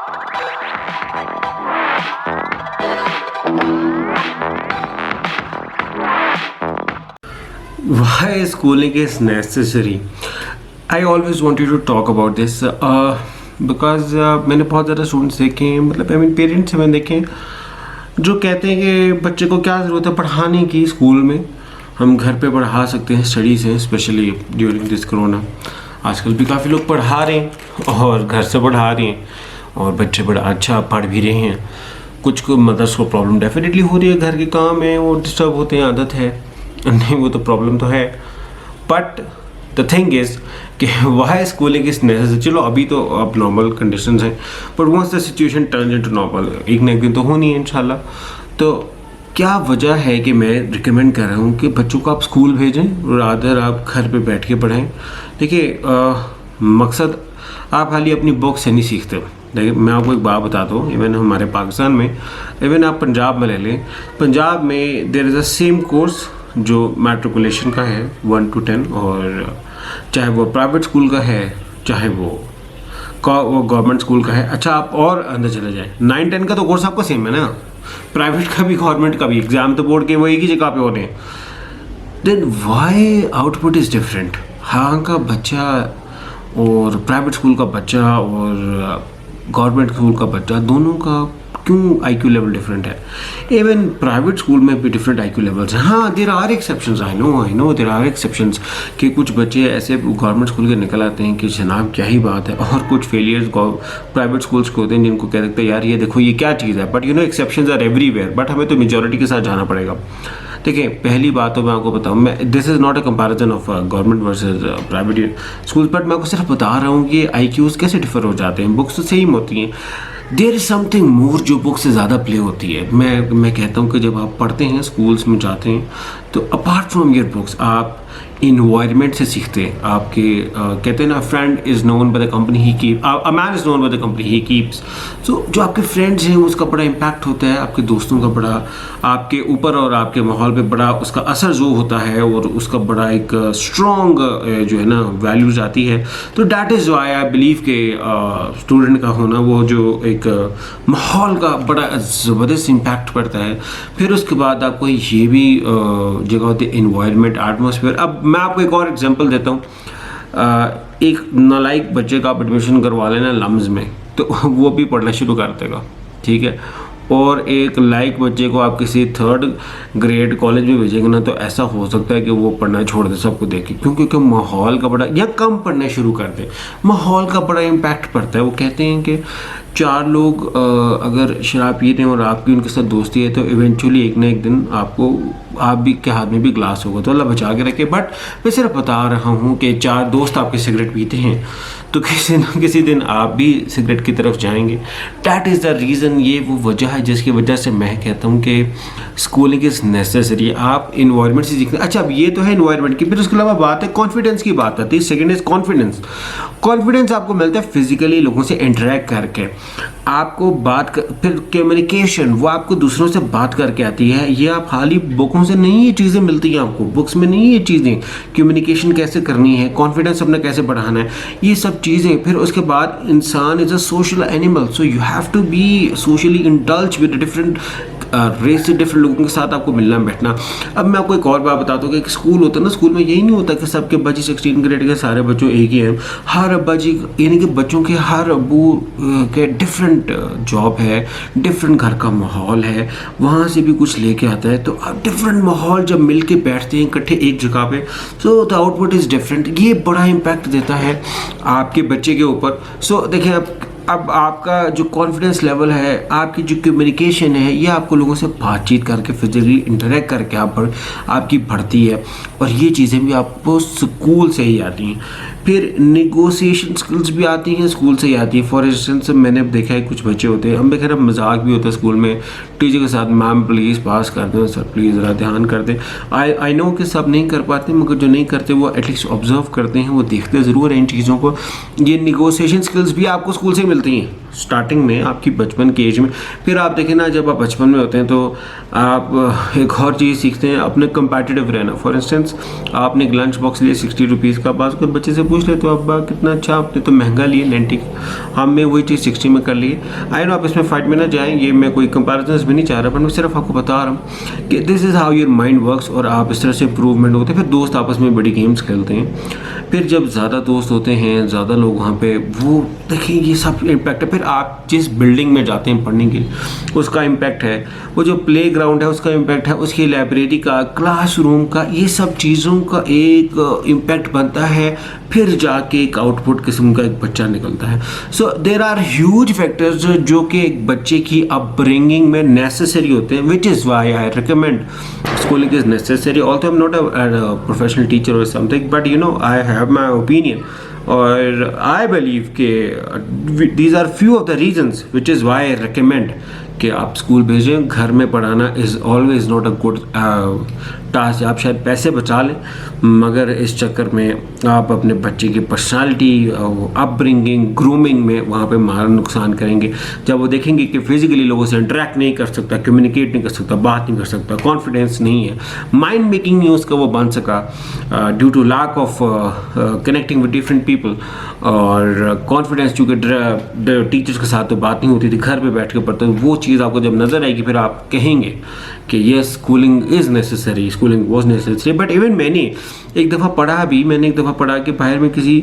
Why schooling is necessary? I always wanted to talk about this because मैंने बहुत ज़्यादा students देखे हैं, मतलब आई मीन पेरेंट्स से मैंने देखे हैं जो कहते हैं कि बच्चे को क्या ज़रूरत है पढ़ाने की स्कूल में, हम घर पे पढ़ा सकते हैं, स्टडीज़ हैं स्पेशली ड्यूरिंग दिस कोरोना। आजकल भी काफ़ी लोग पढ़ा रहे हैं और घर से पढ़ा रहे हैं और बच्चे बड़ा अच्छा पढ़ भी रहे हैं। कुछ को मदर्स को प्रॉब्लम डेफिनेटली हो रही है, घर के काम है वो डिस्टर्ब होते हैं, आदत है नहीं, वो तो प्रॉब्लम तो है। बट द थिंग इज़ कि वाई स्कूलिंग इज नेसेसरी। चलो अभी तो अब नॉर्मल कंडीशंस हैं, but once the situation turn into normal, एक ना एक दिन तो होनी है इंशाल्लाह। तो क्या वजह है कि मैं रिकमेंड कर रहा हूँ कि बच्चों को आप स्कूल भेजें, रादर आप घर पे बैठ के पढ़ाएं। देखिए मकसद आप खाली अपनी बुक से नहीं सीखते। देखिए मैं आपको एक बात बताता हूँ, इवन हमारे पाकिस्तान में, इवन आप पंजाब में ले लें, पंजाब में there is a same course जो मैट्रिकुलेशन का है 1 to 10, और चाहे वो प्राइवेट स्कूल का है चाहे वो गवर्नमेंट स्कूल का है। अच्छा आप और अंदर चले जाए, 9-10 का तो कोर्स आपका सेम है ना, प्राइवेट का भी गवर्नमेंट का भी, एग्जाम तो बोर्ड के वो एक ही जगह पे हो रहे हैं। Then why output is different. हाँ का बच्चा और प्राइवेट स्कूल का बच्चा और गवर्नमेंट स्कूल का बच्चा, दोनों का क्यों आईक्यू लेवल डिफरेंट है? इवन प्राइवेट स्कूल में भी डिफरेंट आईक्यू लेवल्स हैं। हाँ there are exceptions, I know there are exceptions कि कुछ बच्चे ऐसे गवर्नमेंट स्कूल के निकल आते हैं कि जनाब क्या ही बात है, और कुछ फेलियर्स प्राइवेट स्कूल्स के होते हैं जिनको कह सकते हैं यार ये देखो ये क्या चीज़ है। But you know exceptions are everywhere, but हमें तो मेजॉरिटी के साथ जाना पड़ेगा। देखिए पहली बात तो मैं आपको बताऊँ, मैं this is not a comparison of government versus private school, but मैं आपको सिर्फ बता रहा हूँ कि आईक्यूज़ कैसे डिफर हो जाते हैं। बुक्स तो सेम होती हैं, देयर इज़ समथिंग मोर जो बुक से ज़्यादा प्ले होती है। मैं कहता हूँ कि जब आप पढ़ते हैं, स्कूल्स में जाते हैं, तो अपार्ट फ्रॉम योर बुक्स आप इन्वायरमेंट से सीखते हैं। आपके कहते हैं ना, friend is known by the company he keep, a man is known by the company he keeps. So जो आपके फ्रेंड्स हैं उसका बड़ा इम्पैक्ट होता है, आपके दोस्तों का बड़ा आपके ऊपर और आपके माहौल पे बड़ा उसका असर जो होता है, और उसका बड़ा एक स्ट्रॉन्ग जो है ना वैल्यूज आती है। तो that is why I believe के स्टूडेंट का होना, वो जो एक माहौल का बड़ा ज़बरदस्त इम्पैक्ट पड़ता है। फिर उसके बाद आपको ये भी जगह होती है इन्वायरमेंट, एटमॉस्फेयर। अब मैं आपको एक और एग्जांपल देता हूँ, एक नालायक बच्चे का आप एडमिशन करवा लेना लम्स में, तो वो भी पढ़ना शुरू कर देगा, ठीक है। और एक लाइक बच्चे को आप किसी 3rd ग्रेड कॉलेज में भेजेंगे ना, तो ऐसा हो सकता है कि वो पढ़ना छोड़ दे सबको देख के, क्योंकि माहौल का बड़ा, या कम पढ़ना शुरू कर दे, माहौल का बड़ा इम्पैक्ट पड़ता है। वो कहते हैं कि 4 लोग अगर शराब पी रहे हैं और आपकी उनके साथ दोस्ती है, तो इवेंचुअली एक ना एक दिन आप भी के हाथ में भी ग्लास होगा, तो अल्लाह बचा के रखे। बट मैं सिर्फ बता रहा हूँ कि 4 दोस्त आपके सिगरेट पीते हैं, तो किसी न किसी दिन आप भी सिगरेट की तरफ जाएंगे। डैट इज़ द रीज़न, ये वो वजह है जिसकी वजह से मैं कहता हूँ कि स्कूलिंग इज़ नेसेसरी। आप इन्वायरमेंट से सीखते हैं। अच्छा अब ये तो है इन्वायरमेंट की, फिर उसके अलावा बात है कॉन्फिडेंस की, बात आती है। Second is confidence. कॉन्फिडेंस आपको मिलता है फिजिकली लोगों से इंटरेक्ट करके, आपको फिर कम्युनिकेशन, वो आपको दूसरों से बात करके आती है। ये आप खाली बुकों से नहीं ये चीज़ें मिलती हैं आपको, बुक्स में नहीं ये चीज़ें, कम्युनिकेशन कैसे करनी है, कॉन्फिडेंस अपना कैसे बढ़ाना है, ये सब चीज़ें। फिर उसके बाद इंसान is a social animal, so you have to be socially indulge with different race से, डिफरेंट लोगों के साथ आपको मिलना बैठना। अब मैं आपको एक और बात बताता हूँ कि एक स्कूल होता है ना, स्कूल में यही नहीं होता कि सबके बच्चे 16 ग्रेड के सारे बच्चों एक ही हैं। हर अब्बा जी, यानी कि बच्चों के हर अब्बू के डिफरेंट जॉब है, डिफरेंट घर का माहौल है, वहाँ से भी कुछ लेके आता है। तो अब डिफरेंट माहौल जब मिल के बैठते हैं इकट्ठे एक जगह पे, so the output is different. ये बड़ा इम्पैक्ट देता है आपके बच्चे के ऊपर। सो देखिए अब आपका जो कॉन्फिडेंस लेवल है, आपकी जो कम्युनिकेशन है, ये आपको लोगों से बातचीत करके फिजिकली इंटरेक्ट करके आपकी बढ़ती है, और ये चीज़ें भी आपको स्कूल से ही आती हैं। फिर नेगोशिएशन स्किल्स भी आती हैं, स्कूल से ही आती है। फॉर इंस्टेंस मैंने देखा है कुछ बच्चे होते हैं, हम खैर मजाक भी होता है स्कूल में टीचर के साथ, मैम प्लीज़ पास कर दें, सर प्लीज़ ज़रा ध्यान कर दें। आई नो कि सब नहीं कर पाते, मगर जो नहीं करते वो एटलीस्ट ऑब्जर्व करते हैं, वो देखते ज़रूर हैं इन चीज़ों को। ये नेगोशिएशन स्किल्स भी आपको स्कूल से मिलती हैं स्टार्टिंग में, आपकी बचपन के एज में। फिर आप देखें ना, जब आप बचपन में होते हैं तो आप एक और चीज़ सीखते हैं, अपने कंपेटिटिव रहना। फॉर इंस्टेंस आपने एक लंच बॉक्स लिया 60 रुपीज़ का, पास कोई बच्चे से पूछ ले तो अब्बा कितना अच्छा, आपने तो महंगा लिया 90 का, हमने वही चीज़ 60 में कर ली। आई नो आप इसमें फाइट में ना जाएं, ये मैं कोई कंपैरिजन भी नहीं चाह रहा, पर मैं सिर्फ आपको बता रहा हूँ कि this is how your mind works, और आप इस तरह से इम्प्रूवमेंट होते हैं। फिर दोस्त आपस में बड़ी गेम्स खेलते हैं, फिर जब ज़्यादा दोस्त होते हैं, ज़्यादा लोग वहाँ पे, वो देखिए ये सब इम्पैक्ट है। फिर आप जिस बिल्डिंग में जाते हैं पढ़ने के लिए उसका इम्पैक्ट है, वो जो प्ले ग्राउंड है उसका इम्पैक्ट है, उसकी लाइब्रेरी का, क्लासरूम का, ये सब चीज़ों का एक इम्पैक्ट बनता है। फिर जाके एक आउटपुट किस्म का एक बच्चा निकलता है। सो देर आर ह्यूज फैक्टर्स जो कि एक बच्चे की अपब्रिंगिंग में नेसेसरी होते हैं, which is why I recommend schooling is necessary. Although I'm not a professional teacher or something, but you know I have my opinion, और I believe कि these are few of the reasons which is why I recommend कि आप school भेजें। घर में पढ़ाना is always not a good task. आप शायद पैसे बचा लें, मगर इस चक्कर में आप अपने बच्चे की पर्सनालिटी, अपब्रिंगिंग, ग्रूमिंग में वहाँ पे मारा नुकसान करेंगे। जब वो देखेंगे कि फिजिकली लोगों से इंटरेक्ट नहीं कर सकता, कम्युनिकेट नहीं कर सकता, बात नहीं कर सकता, कॉन्फिडेंस नहीं है, माइंड मेकिंग नहीं उसका वो बन सका due to lack of connecting with different people, और कॉन्फिडेंस चूँकि टीचर्स के साथ तो बात नहीं होती थी, घर पे बैठ के पढ़ते, वो चीज़ आपको जब नज़र आएगी फिर आप कहेंगे कि ये schooling is necessary, schooling was necessary. But even मैंने एक दफ़ा पढ़ा कि बाहर में किसी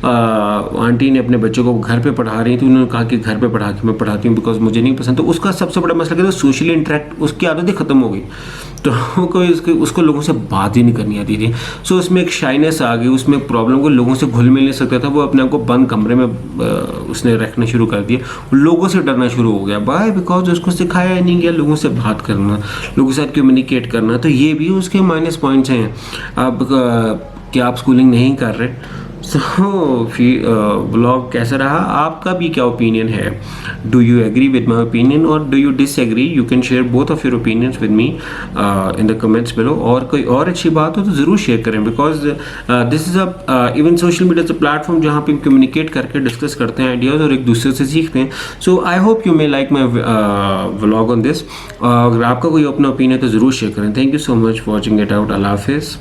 आंटी ने अपने बच्चों को घर पे पढ़ा रही थी, उन्होंने कहा कि घर पे पढ़ा के मैं पढ़ाती हूँ बिकॉज मुझे नहीं पसंद। तो उसका सबसे बड़ा मसला क्या था, सोशली इंटरेक्ट उसकी आदत ही ख़त्म हो गई, तो कोई उसको लोगों से बात ही नहीं करनी आती थी। सो उसमें एक शाइनेस आ गई, उसमें एक प्रॉब्लम को लोगों से घुल मिल नहीं सकता था, वो अपने आप को बंद कमरे में उसने रखना शुरू कर दिया, लोगों से डरना शुरू हो गया। बाय बिकॉज उसको सिखाया ही नहीं गया लोगों से बात करना, लोगों के साथ कम्युनिकेट करना। तो ये भी उसके माइनस पॉइंट्स हैं। अब क्या आप स्कूलिंग नहीं कर रहे। सो ब्लॉग कैसा रहा, आपका भी क्या ओपिनियन है? Do you agree with my opinion और do you disagree? You can share both of your opinions with me in the comments below. और कोई और अच्छी बात हो तो ज़रूर शेयर करें, because this is a even social media is a platform जहाँ पे हम कम्युनिकेट करके डिस्कस करते हैं आइडियाज़ और एक दूसरे से सीखते हैं। So I hope you may like my vlog on this. अगर आपका कोई अपना ओपिनियन है तो ज़रूर शेयर करें। Thank you so much for watching it out. अल्लाह हाफिज़।